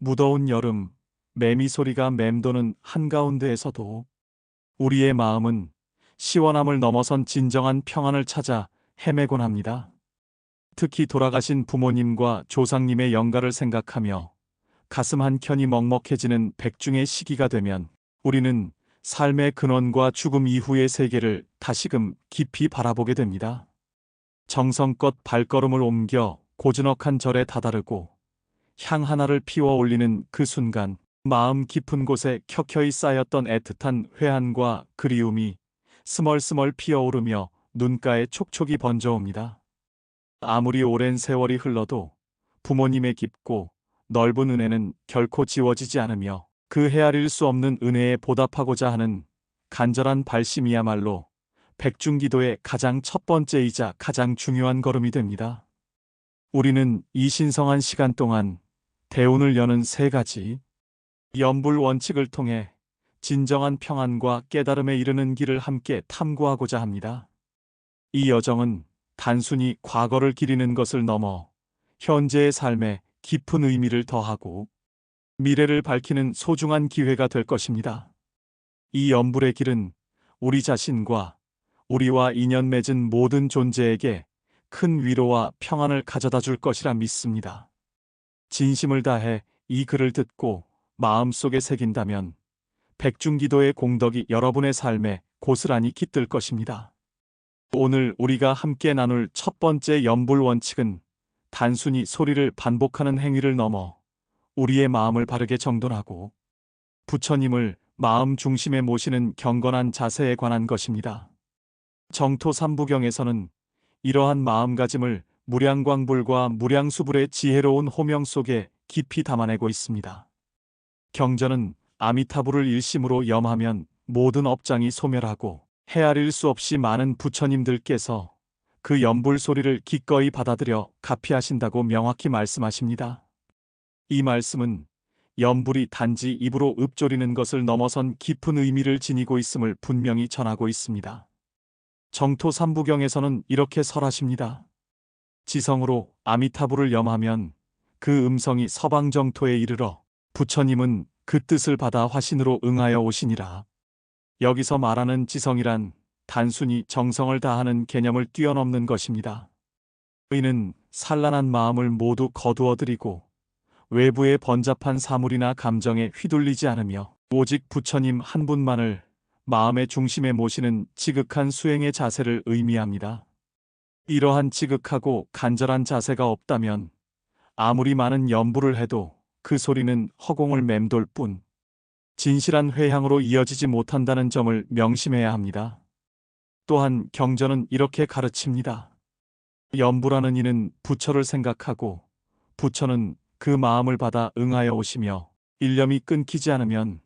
무더운 여름, 매미 소리가 맴도는 한가운데에서도 우리의 마음은 시원함을 넘어선 진정한 평안을 찾아 헤매곤 합니다. 특히 돌아가신 부모님과 조상님의 영가를 생각하며 가슴 한켠이 먹먹해지는 백중의 시기가 되면 우리는 삶의 근원과 죽음 이후의 세계를 다시금 깊이 바라보게 됩니다. 정성껏 발걸음을 옮겨 고즈넉한 절에 다다르고 향 하나를 피워 올리는 그 순간 마음 깊은 곳에 켜켜이 쌓였던 애틋한 회한과 그리움이 스멀스멀 피어오르며 눈가에 촉촉이 번져옵니다. 아무리 오랜 세월이 흘러도 부모님의 깊고 넓은 은혜는 결코 지워지지 않으며 그 헤아릴 수 없는 은혜에 보답하고자 하는 간절한 발심이야말로 백중기도의 가장 첫 번째이자 가장 중요한 걸음이 됩니다. 우리는 이 신성한 시간 동안 대운을 여는 세 가지 연불 원칙을 통해 진정한 평안과 깨달음에 이르는 길을 함께 탐구하고자 합니다. 이 여정은 단순히 과거를 기리는 것을 넘어 현재의 삶에 깊은 의미를 더하고 미래를 밝히는 소중한 기회가 될 것입니다. 이 연불의 길은 우리 자신과 우리와 인연 맺은 모든 존재에게 큰 위로와 평안을 가져다 줄 것이라 믿습니다. 진심을 다해 이 글을 듣고 마음속에 새긴다면 백중기도의 공덕이 여러분의 삶에 고스란히 깃들 것입니다. 오늘 우리가 함께 나눌 첫 번째 연불 원칙은 단순히 소리를 반복하는 행위를 넘어 우리의 마음을 바르게 정돈하고 부처님을 마음 중심에 모시는 경건한 자세에 관한 것입니다. 정토 삼부경에서는 이러한 마음가짐을 무량광불과 무량수불의 지혜로운 호명 속에 깊이 담아내고 있습니다. 경전은 아미타불을 일심으로 염하면 모든 업장이 소멸하고 헤아릴 수 없이 많은 부처님들께서 그 연불 소리를 기꺼이 받아들여 가피하신다고 명확히 말씀하십니다. 이 말씀은 연불이 단지 입으로 읊조리는 것을 넘어선 깊은 의미를 지니고 있음을 분명히 전하고 있습니다. 정토 삼부경에서는 이렇게 설하십니다. 지성으로 아미타불을 염하면 그 음성이 서방 정토에 이르러 부처님은 그 뜻을 받아 화신으로 응하여 오시니라. 여기서 말하는 지성이란 단순히 정성을 다하는 개념을 뛰어넘는 것입니다. 의는 산란한 마음을 모두 거두어들이고 외부의 번잡한 사물이나 감정에 휘둘리지 않으며 오직 부처님 한 분만을 마음의 중심에 모시는 지극한 수행의 자세를 의미합니다. 이러한 지극하고 간절한 자세가 없다면 아무리 많은 연불을 해도 그 소리는 허공을 맴돌 뿐 진실한 회향으로 이어지지 못한다는 점을 명심해야 합니다. 또한 경전은 이렇게 가르칩니다. 연불하는 이는 부처를 생각하고 부처는 그 마음을 받아 응하여 오시며 일념이 끊기지 않으면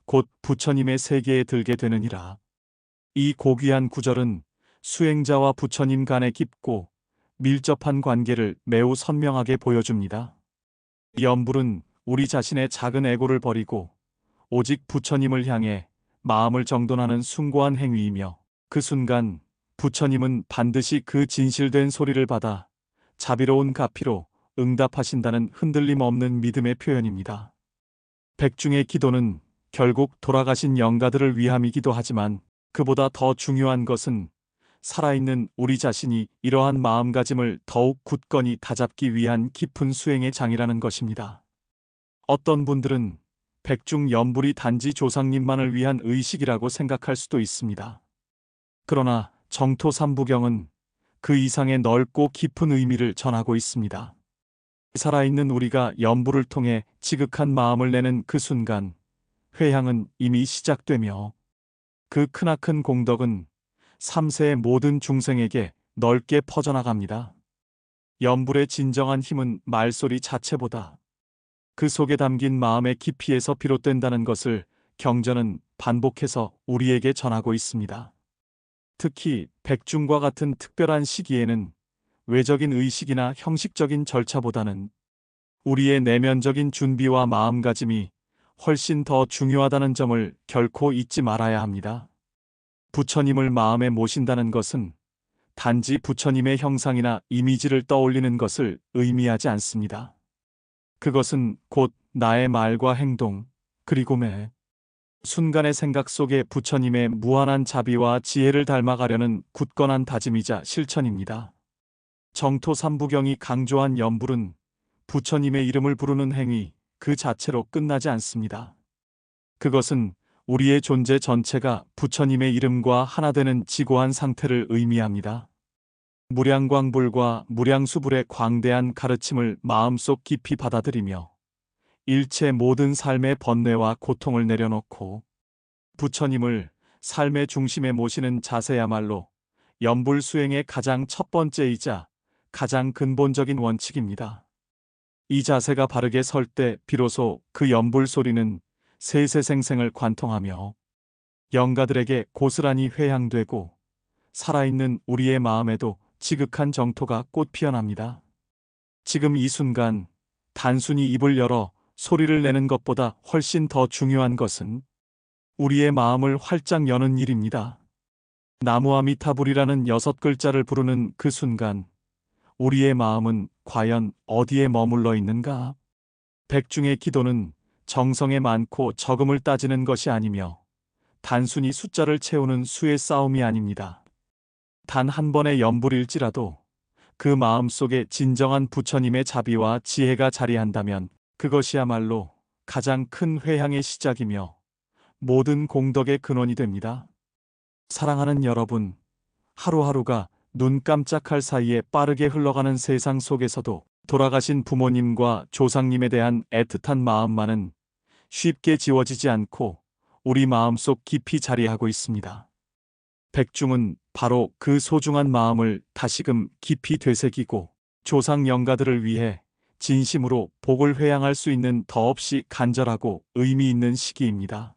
곧 부처님의 세계에 들게 되느니라. 이 고귀한 구절은 수행자와 부처님 간의 깊고 밀접한 관계를 매우 선명하게 보여줍니다. 연불은 우리 자신의 작은 에고를 버리고 오직 부처님을 향해 마음을 정돈하는 숭고한 행위이며 그 순간 부처님은 반드시 그 진실된 소리를 받아 자비로운 가피로 응답하신다는 흔들림 없는 믿음의 표현입니다. 백중의 기도는 결국 돌아가신 영가들을 위함이기도 하지만 그보다 더 중요한 것은 살아있는 우리 자신이 이러한 마음가짐을 더욱 굳건히 다잡기 위한 깊은 수행의 장이라는 것입니다. 어떤 분들은 백중 연불이 단지 조상님만을 위한 의식이라고 생각할 수도 있습니다. 그러나 정토 삼부경은 그 이상의 넓고 깊은 의미를 전하고 있습니다. 살아있는 우리가 연불을 통해 지극한 마음을 내는 그 순간 회향은 이미 시작되며 그 크나큰 공덕은 3세의 모든 중생에게 넓게 퍼져나갑니다. 연불의 진정한 힘은 말소리 자체보다 그 속에 담긴 마음의 깊이에서 비롯된다는 것을 경전은 반복해서 우리에게 전하고 있습니다. 특히 백중과 같은 특별한 시기에는 외적인 의식이나 형식적인 절차보다는 우리의 내면적인 준비와 마음가짐이 훨씬 더 중요하다는 점을 결코 잊지 말아야 합니다. 부처님을 마음에 모신다는 것은 단지 부처님의 형상이나 이미지를 떠올리는 것을 의미하지 않습니다. 그것은 곧 나의 말과 행동, 그리고 매 순간의 생각 속에 부처님의 무한한 자비와 지혜를 닮아가려는 굳건한 다짐이자 실천입니다. 정토 삼부경이 강조한 염불은 부처님의 이름을 부르는 행위 그 자체로 끝나지 않습니다. 그것은 우리의 존재 전체가 부처님의 이름과 하나 되는 지고한 상태를 의미합니다. 무량광불과 무량수불의 광대한 가르침을 마음속 깊이 받아들이며 일체 모든 삶의 번뇌와 고통을 내려놓고 부처님을 삶의 중심에 모시는 자세야말로 염불 수행의 가장 첫 번째이자 가장 근본적인 원칙입니다. 이 자세가 바르게 설 때 비로소 그 염불 소리는 세세생생을 관통하며 영가들에게 고스란히 회향되고 살아있는 우리의 마음에도 지극한 정토가 꽃 피어납니다. 지금 이 순간 단순히 입을 열어 소리를 내는 것보다 훨씬 더 중요한 것은 우리의 마음을 활짝 여는 일입니다. 나무아미타불이라는 6글자를 부르는 그 순간 우리의 마음은 과연 어디에 머물러 있는가? 백중의 기도는 정성에 많고 적음을 따지는 것이 아니며 단순히 숫자를 채우는 수의 싸움이 아닙니다. 단 한 번의 염불일지라도 그 마음 속에 진정한 부처님의 자비와 지혜가 자리한다면 그것이야말로 가장 큰 회향의 시작이며 모든 공덕의 근원이 됩니다. 사랑하는 여러분, 하루하루가 눈 깜짝할 사이에 빠르게 흘러가는 세상 속에서도 돌아가신 부모님과 조상님에 대한 애틋한 마음만은 쉽게 지워지지 않고 우리 마음속 깊이 자리하고 있습니다. 백중은 바로 그 소중한 마음을 다시금 깊이 되새기고 조상 영가들을 위해 진심으로 복을 회양할 수 있는 더없이 간절하고 의미 있는 시기입니다.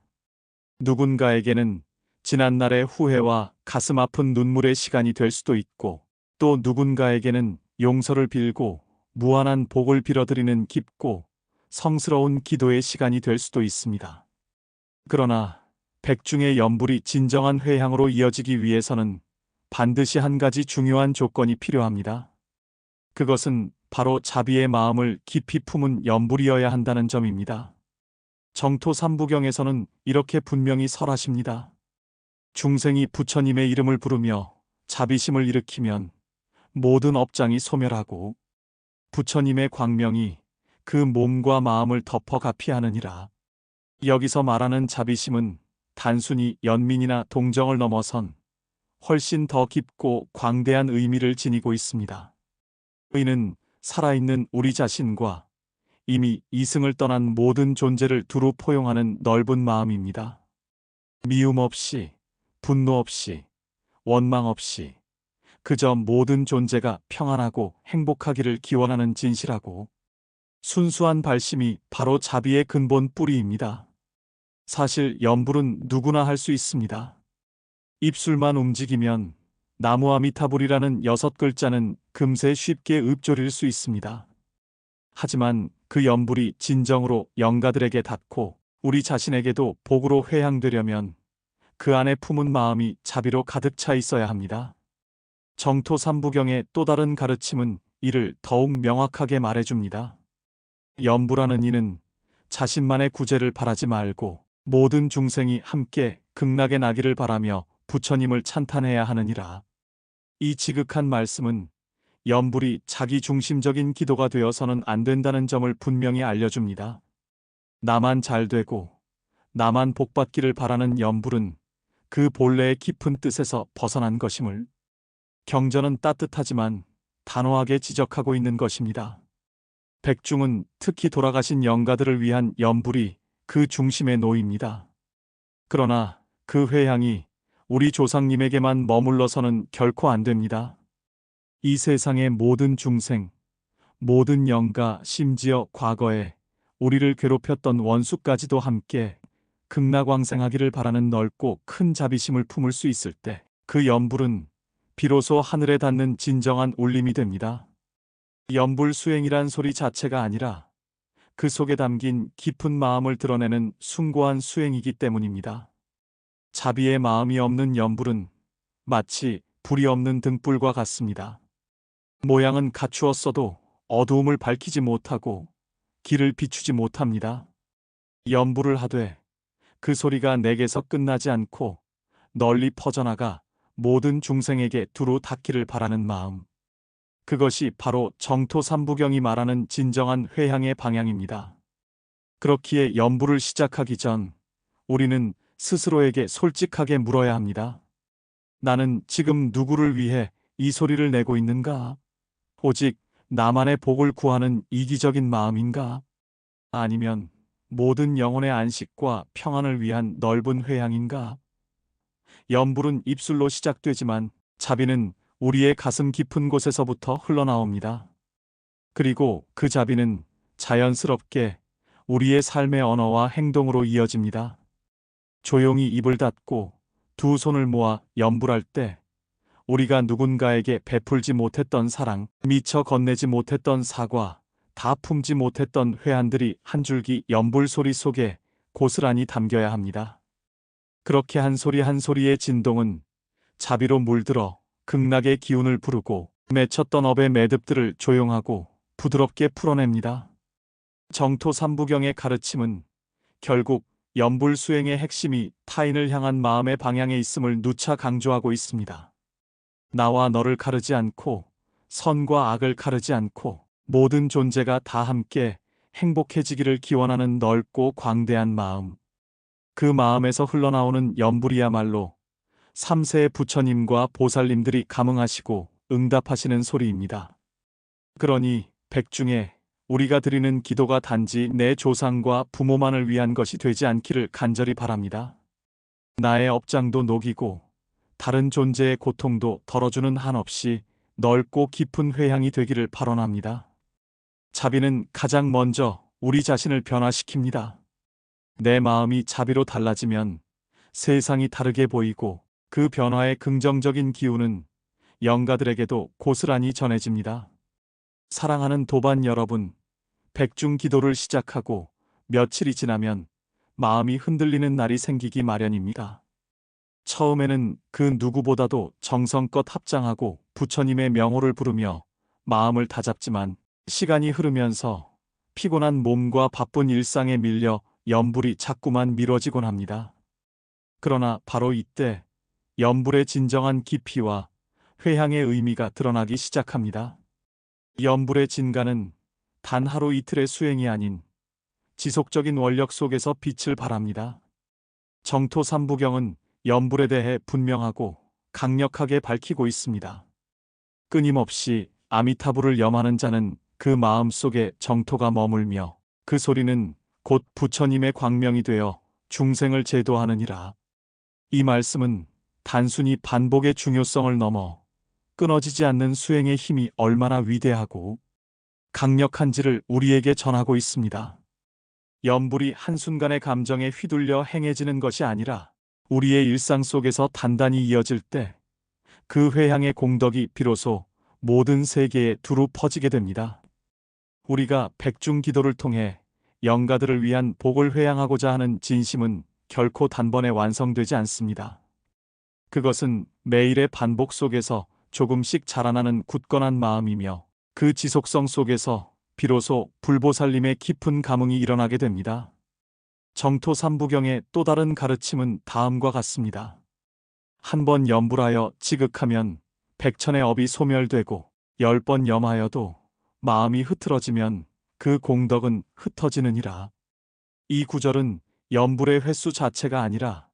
누군가에게는 지난날의 후회와 가슴 아픈 눈물의 시간이 될 수도 있고 또 누군가에게는 용서를 빌고 무한한 복을 빌어드리는 깊고 성스러운 기도의 시간이 될 수도 있습니다. 그러나 백중의 염불이 진정한 회향으로 이어지기 위해서는 반드시 한 가지 중요한 조건이 필요합니다. 그것은 바로 자비의 마음을 깊이 품은 염불이어야 한다는 점입니다. 정토 삼부경에서는 이렇게 분명히 설하십니다. 중생이 부처님의 이름을 부르며 자비심을 일으키면 모든 업장이 소멸하고 부처님의 광명이 그 몸과 마음을 덮어 가피하느니라. 여기서 말하는 자비심은 단순히 연민이나 동정을 넘어선 훨씬 더 깊고 광대한 의미를 지니고 있습니다. 의는 살아있는 우리 자신과 이미 이승을 떠난 모든 존재를 두루 포용하는 넓은 마음입니다. 미움 없이, 분노 없이, 원망 없이 그저 모든 존재가 평안하고 행복하기를 기원하는 진실하고 순수한 발심이 바로 자비의 근본 뿌리입니다. 사실 염불은 누구나 할 수 있습니다. 입술만 움직이면 나무아미타불이라는 6글자는 금세 쉽게 읊조릴 수 있습니다. 하지만 그 염불이 진정으로 영가들에게 닿고 우리 자신에게도 복으로 회향되려면 그 안에 품은 마음이 자비로 가득 차 있어야 합니다. 정토 삼부경의 또 다른 가르침은 이를 더욱 명확하게 말해줍니다. 염불하는 이는 자신만의 구제를 바라지 말고 모든 중생이 함께 극락에 나기를 바라며 부처님을 찬탄해야 하느니라. 이 지극한 말씀은 염불이 자기 중심적인 기도가 되어서는 안 된다는 점을 분명히 알려줍니다. 나만 잘 되고 나만 복받기를 바라는 염불은 그 본래의 깊은 뜻에서 벗어난 것임을 경전은 따뜻하지만 단호하게 지적하고 있는 것입니다. 백중은 특히 돌아가신 영가들을 위한 염불이 그 중심에 놓입니다. 그러나 그 회향이 우리 조상님에게만 머물러서는 결코 안 됩니다. 이 세상의 모든 중생, 모든 영가, 심지어 과거에 우리를 괴롭혔던 원수까지도 함께 극락왕생하기를 바라는 넓고 큰 자비심을 품을 수 있을 때 그 염불은 비로소 하늘에 닿는 진정한 울림이 됩니다. 염불 수행이란 소리 자체가 아니라 그 속에 담긴 깊은 마음을 드러내는 숭고한 수행이기 때문입니다. 자비의 마음이 없는 염불은 마치 불이 없는 등불과 같습니다. 모양은 갖추었어도 어두움을 밝히지 못하고 길을 비추지 못합니다. 염불을 하되 그 소리가 내게서 끝나지 않고 널리 퍼져나가 모든 중생에게 두루 닿기를 바라는 마음. 그것이 바로 정토삼부경이 말하는 진정한 회향의 방향입니다. 그렇기에 염불을 시작하기 전 우리는 스스로에게 솔직하게 물어야 합니다. 나는 지금 누구를 위해 이 소리를 내고 있는가? 오직 나만의 복을 구하는 이기적인 마음인가? 아니면 모든 영혼의 안식과 평안을 위한 넓은 회향인가? 염불은 입술로 시작되지만 자비는 우리의 가슴 깊은 곳에서부터 흘러나옵니다. 그리고 그 자비는 자연스럽게 우리의 삶의 언어와 행동으로 이어집니다. 조용히 입을 닫고 두 손을 모아 염불할 때 우리가 누군가에게 베풀지 못했던 사랑, 미처 건네지 못했던 사과, 다 품지 못했던 회한들이 한 줄기 염불 소리 속에 고스란히 담겨야 합니다. 그렇게 한 소리 한 소리의 진동은 자비로 물들어 극락의 기운을 부르고 맺혔던 업의 매듭들을 조용하고 부드럽게 풀어냅니다. 정토삼부경의 가르침은 결국 염불 수행의 핵심이 타인을 향한 마음의 방향에 있음을 누차 강조하고 있습니다. 나와 너를 가르지 않고 선과 악을 가르지 않고 모든 존재가 다 함께 행복해지기를 기원하는 넓고 광대한 마음. 그 마음에서 흘러나오는 염불이야말로 3세의 부처님과 보살님들이 감응하시고 응답하시는 소리입니다. 그러니 백중에 우리가 드리는 기도가 단지 내 조상과 부모만을 위한 것이 되지 않기를 간절히 바랍니다. 나의 업장도 녹이고 다른 존재의 고통도 덜어주는 한없이 넓고 깊은 회향이 되기를 발언합니다. 자비는 가장 먼저 우리 자신을 변화시킵니다. 내 마음이 자비로 달라지면 세상이 다르게 보이고 그 변화의 긍정적인 기운은 영가들에게도 고스란히 전해집니다. 사랑하는 도반 여러분, 백중 기도를 시작하고 며칠이 지나면 마음이 흔들리는 날이 생기기 마련입니다. 처음에는 그 누구보다도 정성껏 합장하고 부처님의 명호를 부르며 마음을 다잡지만 시간이 흐르면서 피곤한 몸과 바쁜 일상에 밀려 염불이 자꾸만 미뤄지곤 합니다. 그러나 바로 이때 염불의 진정한 깊이와 회향의 의미가 드러나기 시작합니다. 염불의 진가는 단 하루 이틀의 수행이 아닌 지속적인 원력 속에서 빛을 발합니다. 정토삼부경은 염불에 대해 분명하고 강력하게 밝히고 있습니다. 끊임없이 아미타불을 염하는 자는 그 마음 속에 정토가 머물며 그 소리는 곧 부처님의 광명이 되어 중생을 제도하느니라. 이 말씀은 단순히 반복의 중요성을 넘어 끊어지지 않는 수행의 힘이 얼마나 위대하고 강력한지를 우리에게 전하고 있습니다. 염불이 한순간의 감정에 휘둘려 행해지는 것이 아니라 우리의 일상 속에서 단단히 이어질 때 그 회향의 공덕이 비로소 모든 세계에 두루 퍼지게 됩니다. 우리가 백중 기도를 통해 영가들을 위한 복을 회향하고자 하는 진심은 결코 단번에 완성되지 않습니다. 그것은 매일의 반복 속에서 조금씩 자라나는 굳건한 마음이며 그 지속성 속에서 비로소 불보살님의 깊은 감흥이 일어나게 됩니다. 정토삼부경의 또 다른 가르침은 다음과 같습니다. 한 번 염불하여 지극하면 백천의 업이 소멸되고 10번 염하여도 마음이 흐트러지면 그 공덕은 흩어지느니라. 이 구절은 염불의 횟수 자체가 아니라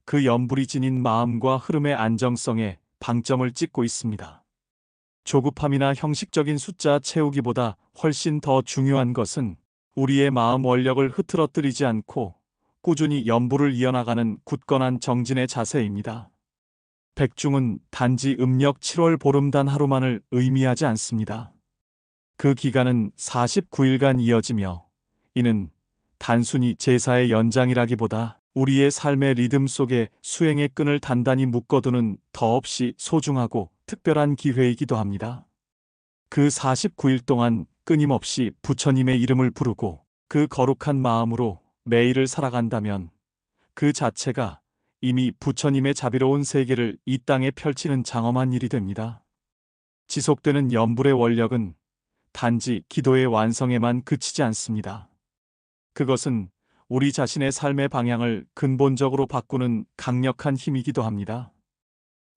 그 염불이 지닌 마음과 흐름의 안정성에 방점을 찍고 있습니다. 조급함이나 형식적인 숫자 채우기보다 훨씬 더 중요한 것은 우리의 마음 원력을 흐트러뜨리지 않고 꾸준히 염불을 이어나가는 굳건한 정진의 자세입니다. 백중은 단지 음력 7월 보름단 하루만을 의미하지 않습니다. 그 기간은 49일간 이어지며 이는 단순히 제사의 연장이라기보다 우리의 삶의 리듬 속에 수행의 끈을 단단히 묶어두는 더없이 소중하고 특별한 기회이기도 합니다. 그 49일 동안 끊임없이 부처님의 이름을 부르고 그 거룩한 마음으로 매일을 살아간다면 그 자체가 이미 부처님의 자비로운 세계를 이 땅에 펼치는 장엄한 일이 됩니다. 지속되는 염불의 원력은 단지 기도의 완성에만 그치지 않습니다. 그것은 우리 자신의 삶의 방향을 근본적으로 바꾸는 강력한 힘이기도 합니다.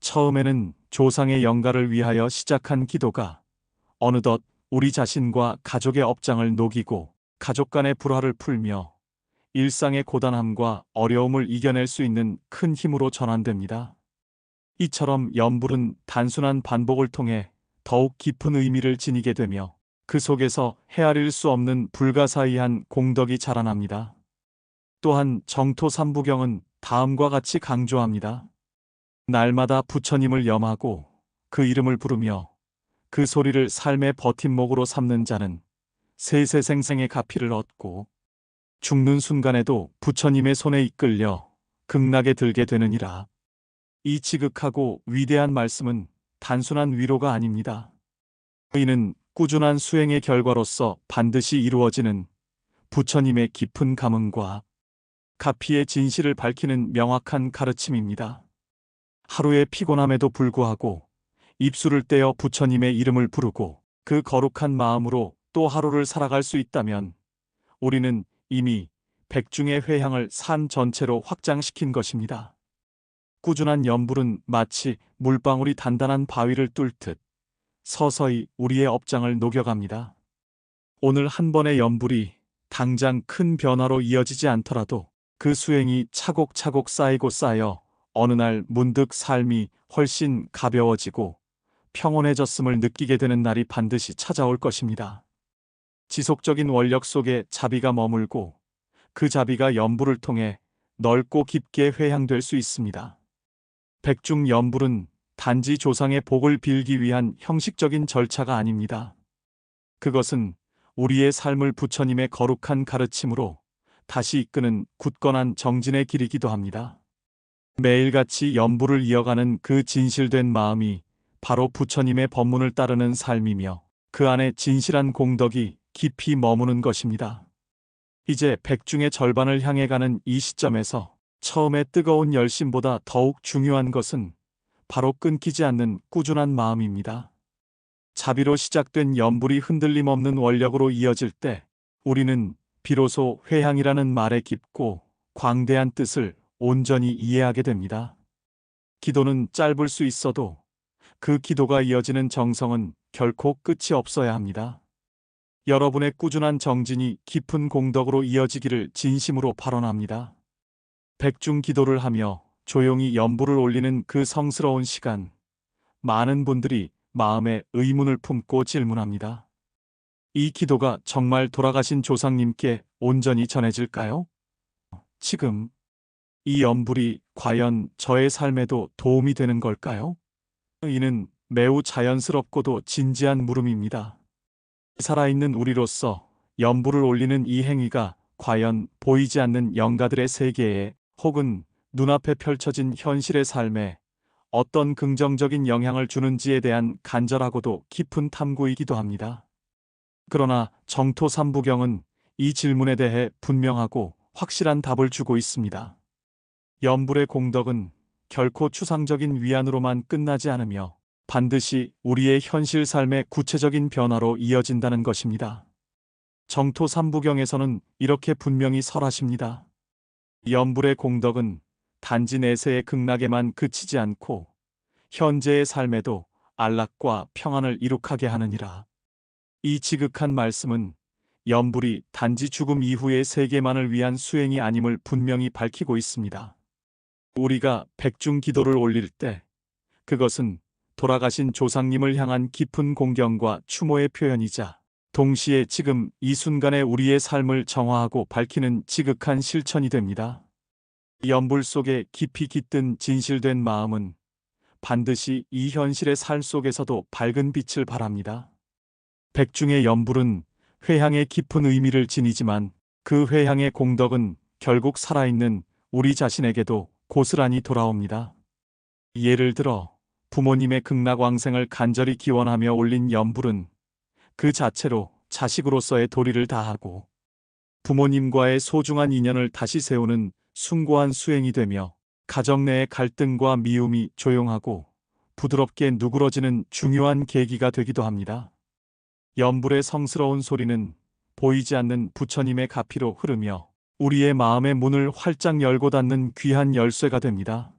처음에는 조상의 영가를 위하여 시작한 기도가 어느덧 우리 자신과 가족의 업장을 녹이고 가족 간의 불화를 풀며 일상의 고단함과 어려움을 이겨낼 수 있는 큰 힘으로 전환됩니다. 이처럼 염불은 단순한 반복을 통해 더욱 깊은 의미를 지니게 되며 그 속에서 헤아릴 수 없는 불가사의한 공덕이 자라납니다. 또한 정토 삼부경은 다음과 같이 강조합니다. 날마다 부처님을 염하고 그 이름을 부르며 그 소리를 삶의 버팀목으로 삼는 자는 세세생생의 가피를 얻고 죽는 순간에도 부처님의 손에 이끌려 극락에 들게 되느니라. 이 지극하고 위대한 말씀은 단순한 위로가 아닙니다. 이는 꾸준한 수행의 결과로서 반드시 이루어지는 부처님의 깊은 감흥과 가피의 진실을 밝히는 명확한 가르침입니다. 하루의 피곤함에도 불구하고 입술을 떼어 부처님의 이름을 부르고 그 거룩한 마음으로 또 하루를 살아갈 수 있다면 우리는 이미 백중의 회향을 산 전체로 확장시킨 것입니다. 꾸준한 염불은 마치 물방울이 단단한 바위를 뚫듯 서서히 우리의 업장을 녹여갑니다. 오늘 한 번의 염불이 당장 큰 변화로 이어지지 않더라도 그 수행이 차곡차곡 쌓이고 쌓여 어느 날 문득 삶이 훨씬 가벼워지고 평온해졌음을 느끼게 되는 날이 반드시 찾아올 것입니다. 지속적인 원력 속에 자비가 머물고 그 자비가 염불을 통해 넓고 깊게 회향될 수 있습니다. 백중 염불은 단지 조상의 복을 빌기 위한 형식적인 절차가 아닙니다. 그것은 우리의 삶을 부처님의 거룩한 가르침으로 다시 이끄는 굳건한 정진의 길이기도 합니다. 매일같이 염불을 이어가는 그 진실된 마음이 바로 부처님의 법문을 따르는 삶이며 그 안에 진실한 공덕이 깊이 머무는 것입니다. 이제 백중의 절반을 향해 가는 이 시점에서 처음에 뜨거운 열심보다 더욱 중요한 것은 바로 끊기지 않는 꾸준한 마음입니다. 자비로 시작된 염불이 흔들림 없는 원력으로 이어질 때 우리는 비로소 회향이라는 말의 깊고 광대한 뜻을 온전히 이해하게 됩니다. 기도는 짧을 수 있어도 그 기도가 이어지는 정성은 결코 끝이 없어야 합니다. 여러분의 꾸준한 정진이 깊은 공덕으로 이어지기를 진심으로 발언합니다. 백중 기도를 하며 조용히 염불을 올리는 그 성스러운 시간, 많은 분들이 마음에 의문을 품고 질문합니다. 이 기도가 정말 돌아가신 조상님께 온전히 전해질까요? 지금 이 염불이 과연 저의 삶에도 도움이 되는 걸까요? 이는 매우 자연스럽고도 진지한 물음입니다. 살아있는 우리로서 염불을 올리는 이 행위가 과연 보이지 않는 영가들의 세계에 혹은 눈앞에 펼쳐진 현실의 삶에 어떤 긍정적인 영향을 주는지에 대한 간절하고도 깊은 탐구이기도 합니다. 그러나 정토 삼부경은 이 질문에 대해 분명하고 확실한 답을 주고 있습니다. 염불의 공덕은 결코 추상적인 위안으로만 끝나지 않으며 반드시 우리의 현실 삶의 구체적인 변화로 이어진다는 것입니다. 정토 삼부경에서는 이렇게 분명히 설하십니다. 염불의 공덕은 단지 내세의 극락에만 그치지 않고 현재의 삶에도 안락과 평안을 이룩하게 하느니라. 이 지극한 말씀은 염불이 단지 죽음 이후의 세계만을 위한 수행이 아님을 분명히 밝히고 있습니다. 우리가 백중 기도를 올릴 때 그것은 돌아가신 조상님을 향한 깊은 공경과 추모의 표현이자 동시에 지금 이 순간에 우리의 삶을 정화하고 밝히는 지극한 실천이 됩니다. 염불 속에 깊이 깃든 진실된 마음은 반드시 이 현실의 삶 속에서도 밝은 빛을 발합니다. 백중의 염불은 회향의 깊은 의미를 지니지만 그 회향의 공덕은 결국 살아있는 우리 자신에게도 고스란히 돌아옵니다. 예를 들어 부모님의 극락왕생을 간절히 기원하며 올린 염불은 그 자체로 자식으로서의 도리를 다하고 부모님과의 소중한 인연을 다시 세우는 숭고한 수행이 되며 가정 내의 갈등과 미움이 조용하고 부드럽게 누그러지는 중요한 계기가 되기도 합니다. 연불의 성스러운 소리는 보이지 않는 부처님의 가피로 흐르며 우리의 마음의 문을 활짝 열고 닫는 귀한 열쇠가 됩니다.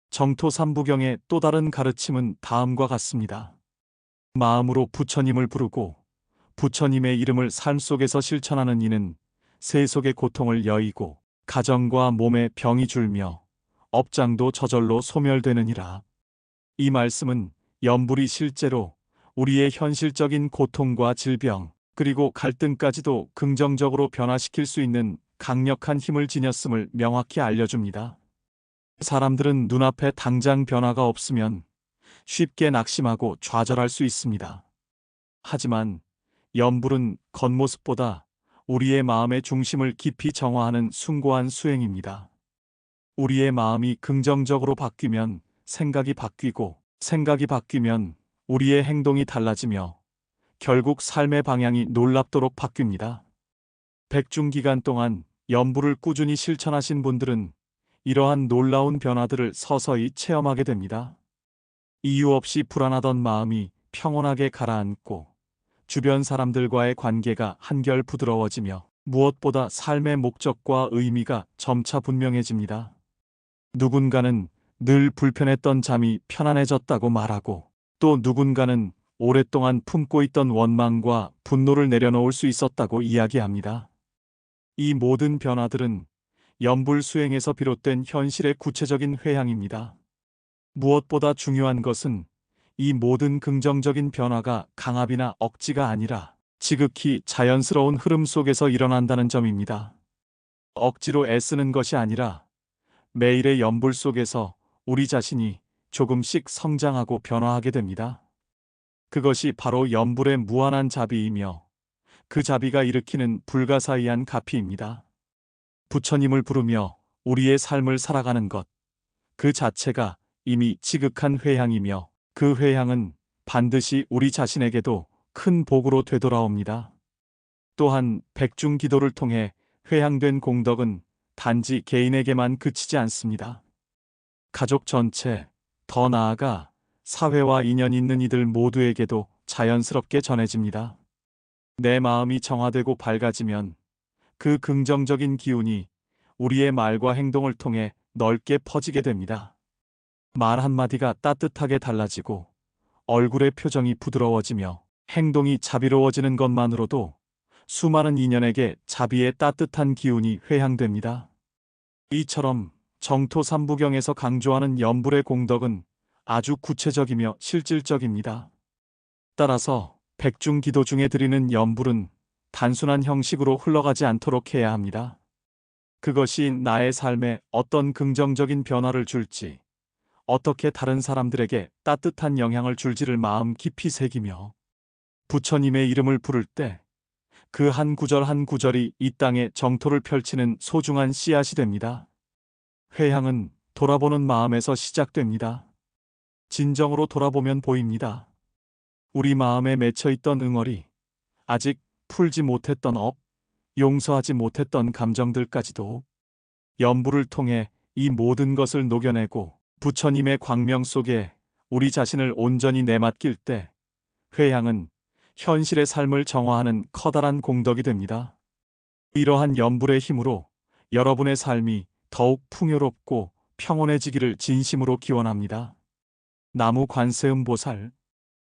정토 삼부경의 또 다른 가르침은 다음과 같습니다. 마음으로 부처님을 부르고 부처님의 이름을 삶 속에서 실천하는 이는 세속의 고통을 여의고 가정과 몸의 병이 줄며 업장도 저절로 소멸되느니라. 이 말씀은 연불이 실제로 우리의 현실적인 고통과 질병 그리고 갈등까지도 긍정적으로 변화시킬 수 있는 강력한 힘을 지녔음을 명확히 알려줍니다. 사람들은 눈앞에 당장 변화가 없으면 쉽게 낙심하고 좌절할 수 있습니다. 하지만 연불은 겉모습보다 우리의 마음의 중심을 깊이 정화하는 숭고한 수행입니다. 우리의 마음이 긍정적으로 바뀌면 생각이 바뀌고 생각이 바뀌면 우리의 행동이 달라지며 결국 삶의 방향이 놀랍도록 바뀝니다. 백중기간 동안 연불을 꾸준히 실천하신 분들은 이러한 놀라운 변화들을 서서히 체험하게 됩니다. 이유 없이 불안하던 마음이 평온하게 가라앉고 주변 사람들과의 관계가 한결 부드러워지며 무엇보다 삶의 목적과 의미가 점차 분명해집니다. 누군가는 늘 불편했던 잠이 편안해졌다고 말하고 또 누군가는 오랫동안 품고 있던 원망과 분노를 내려놓을 수 있었다고 이야기합니다. 이 모든 변화들은 연불 수행에서 비롯된 현실의 구체적인 회향입니다. 무엇보다 중요한 것은 이 모든 긍정적인 변화가 강압이나 억지가 아니라 지극히 자연스러운 흐름 속에서 일어난다는 점입니다. 억지로 애쓰는 것이 아니라 매일의 연불 속에서 우리 자신이 조금씩 성장하고 변화하게 됩니다. 그것이 바로 연불의 무한한 자비이며 그 자비가 일으키는 불가사의한 가피입니다. 부처님을 부르며 우리의 삶을 살아가는 것, 그 자체가 이미 지극한 회향이며 그 회향은 반드시 우리 자신에게도 큰 복으로 되돌아옵니다. 또한 백중기도를 통해 회향된 공덕은 단지 개인에게만 그치지 않습니다. 가족 전체, 더 나아가 사회와 인연 있는 이들 모두에게도 자연스럽게 전해집니다. 내 마음이 정화되고 밝아지면 그 긍정적인 기운이 우리의 말과 행동을 통해 넓게 퍼지게 됩니다. 말 한마디가 따뜻하게 달라지고 얼굴의 표정이 부드러워지며 행동이 자비로워지는 것만으로도 수많은 인연에게 자비의 따뜻한 기운이 회향됩니다. 이처럼 정토 삼부경에서 강조하는 연불의 공덕은 아주 구체적이며 실질적입니다. 따라서 백중기도 중에 드리는 연불은 단순한 형식으로 흘러가지 않도록 해야 합니다. 그것이 나의 삶에 어떤 긍정적인 변화를 줄지, 어떻게 다른 사람들에게 따뜻한 영향을 줄지를 마음 깊이 새기며 부처님의 이름을 부를 때 그 한 구절 한 구절이 이 땅에 정토를 펼치는 소중한 씨앗이 됩니다. 회향은 돌아보는 마음에서 시작됩니다. 진정으로 돌아보면 보입니다. 우리 마음에 맺혀있던 응어리, 아직 풀지 못했던 업, 용서하지 못했던 감정들까지도 연불을 통해 이 모든 것을 녹여내고 부처님의 광명 속에 우리 자신을 온전히 내맡길 때 회향은 현실의 삶을 정화하는 커다란 공덕이 됩니다. 이러한 연불의 힘으로 여러분의 삶이 더욱 풍요롭고 평온해지기를 진심으로 기원합니다. 나무 관세음보살